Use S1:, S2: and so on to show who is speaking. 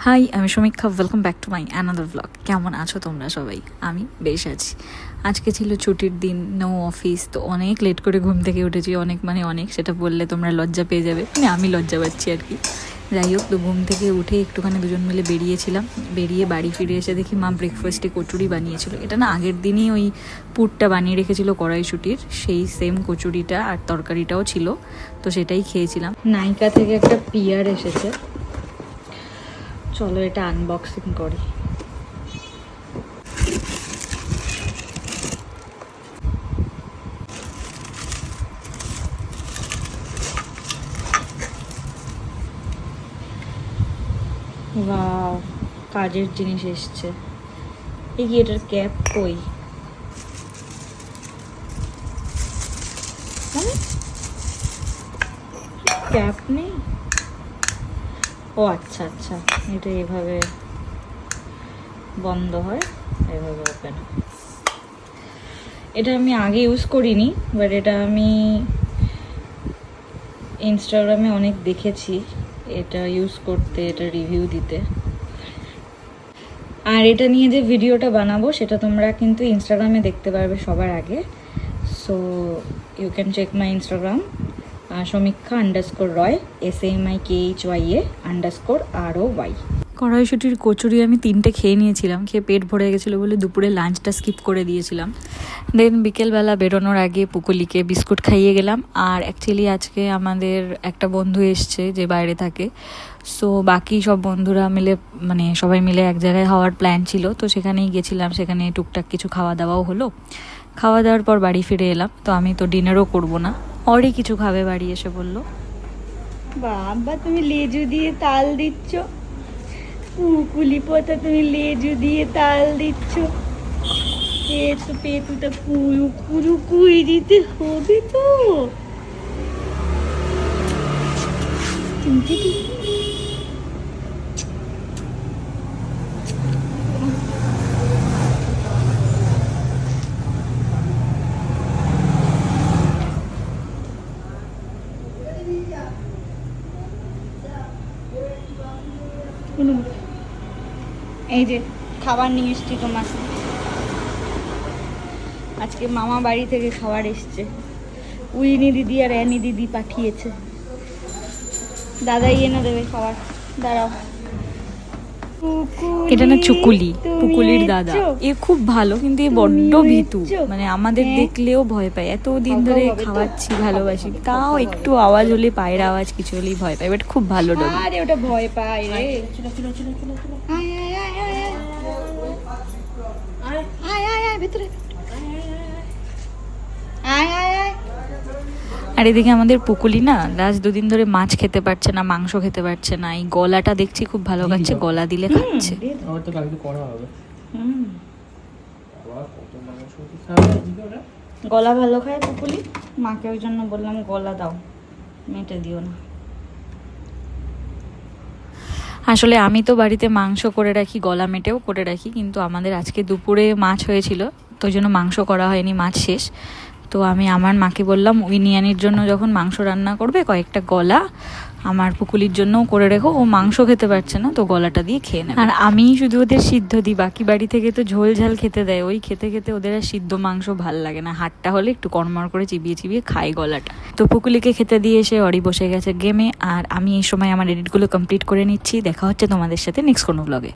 S1: High, আমি সমীক্ষা। Welcome back to my another blog. কেমন আছো তোমরা সবাই? আমি বেশ আছি। আজকে ছিল ছুটির দিন, নো অফিস, তো অনেক লেট করে ঘুম থেকে উঠেছি। অনেক সেটা বললে তোমরা লজ্জা পেয়ে যাবে, মানে আমি লজ্জা পাচ্ছি আর কি। যাই হোক, তো ঘুম থেকে উঠে একটুখানি দুজন মিলে বেরিয়েছিলাম। বেরিয়ে বাড়ি ফিরে এসে দেখি মা ব্রেকফাস্টে কচুরি বানিয়েছিল। এটা না আগের দিনই ওই পুরটা বানিয়ে রেখেছিল কড়াইশুঁটির, সেই সেম কচুরিটা আর তরকারিটাও ছিল, তো সেটাই খেয়েছিলাম। নাইকা থেকে একটা পিয়ার এসেছে, চলো এটা আনবক্সিং করি। ওয়াও, কাজের জিনিস এসছে। এই কি, এটার ক্যাপ কই? ক্যাপ নেই? ও আচ্ছা আচ্ছা, এটা এভাবে বন্ধ হয়, এভাবে ওপেন। এটা আমি আগে ইউজ করিনি, বাট এটা আমি ইনস্টাগ্রামে অনেক দেখেছি এটা ইউজ করতে, এটা রিভিউ দিতে। আর এটা নিয়ে যে ভিডিওটা বানাবো সেটা তোমরা কিন্তু ইনস্টাগ্রামে দেখতে পারবে সবার আগে। So you can check my Instagram, সমীক্ষা_রয়, SAMIKHYA_ROY। কড়াইশুঁটির kachori আমি 3টে খেয়ে নিয়েছিলাম, খেয়ে পেট ভরে গেছিলো বলে দুপুরে লাঞ্চটা স্কিপ করে দিয়েছিলাম। দেন বিকেলবেলা বেরোনোর আগে পুকুলিকে বিস্কুট খাইয়ে গেলাম। আর অ্যাকচুয়ালি আজকে আমাদের একটা বন্ধু এসছে যে বাইরে থাকে, সো বাকি সব বন্ধুরা মিলে, মানে সবাই মিলে এক জায়গায় হওয়ার প্ল্যান ছিল, তো সেখানেই গেছিলাম। সেখানে টুকটাক কিছু খাওয়া দাওয়াও হলো। খাওয়া দাওয়ার পর বাড়ি ফিরে এলাম। তো আমি তো ডিনারও করবো না, অরই কিছু খাবে বাড়ি এসে বললো।
S2: বাবা, তুমি লেজু দিয়ে তাল দিচ্ছ, পুকুলি পোতা, তুমি লেজু দিয়ে তাল দিচ্ছ। পেতুটা কুড়ু কুড়ু কুড়ি দিতে হবে তো। এই যে খাবার নিয়ে এসছি তোমার। আজকে মামা বাড়ি থেকে খাবার এসছে, উইনি দিদি আর অ্যানি দিদি পাঠিয়েছে। দাদাই এনে দেবে খাবার, দাঁড়াও।
S1: এটা না চুকুলি, পুকুলির দাদা। এ খুব ভালো, কিন্তু এ বড্ড ভীতু, মানে আমাদের দেখলেও ভয় পায়। এতদিন ধরে খাওয়াচ্ছি, ভালোবাসি, তাও একটু আওয়াজ হলে, পায়ের আওয়াজ কিছু হলেই ভয় পায়। বাট খুব ভালো ডগি।
S2: আরে ওটা ভয় পায় রে। চলো চলো চলো চলো চলো, আয় আয় আয় আয় আয় আয় আয় আয় ভিতরে আয় আয় আয়।
S1: আর এদিকে আমাদের পুকুলি না লাস্ট 2 দিন ধরে মাছ খেতে পারছে না, মাংস খেতে পারছে না। এই গলাটা দেখছি খুব ভালো খাচ্ছে, গলা দিলে খাচ্ছে।
S2: গলা ভালো খায় পুকুলি, মাকে ওই জন্য বললাম গলা দাও, মেটে দিও না।
S1: আসলে আমি তো বাড়িতে মাংস করে রাখি, গলা মেটেও করে রাখি, কিন্তু আমাদের আজকে দুপুরে মাছ হয়েছিল, তো ওই জন্য মাংস করা হয়নি, মাছ শেষ। তো আমি আমার মাকে বললাম উইনিয়ানির জন্য যখন মাংস রান্না করবে কয়েকটা গলা আমার পুকুলির জন্যও করে রেখো, ও মাংস খেতে পারছে না, তো গলাটা দিয়ে খেয়ে নেবে। আর আমি শুধু ওদের সিদ্ধ দিই, বাকি বাড়ি থেকে তো ঝোল ঝাল খেতে দেয়, ওই খেতে খেতে ওদের আর সিদ্ধ মাংস ভাল লাগে না। হাটটা হলে একটু কড়মড় করে চিবিয়ে চিবিয়ে খাই গলাটা। তো পুকুলিকে খেতে দিয়ে এসে অরি বসে গেছে গেমে, আর আমি এই সময় আমার এডিটগুলো কমপ্লিট করে নিচ্ছি। দেখা হচ্ছে তোমাদের সাথে নেক্সট কোনো ব্লগে।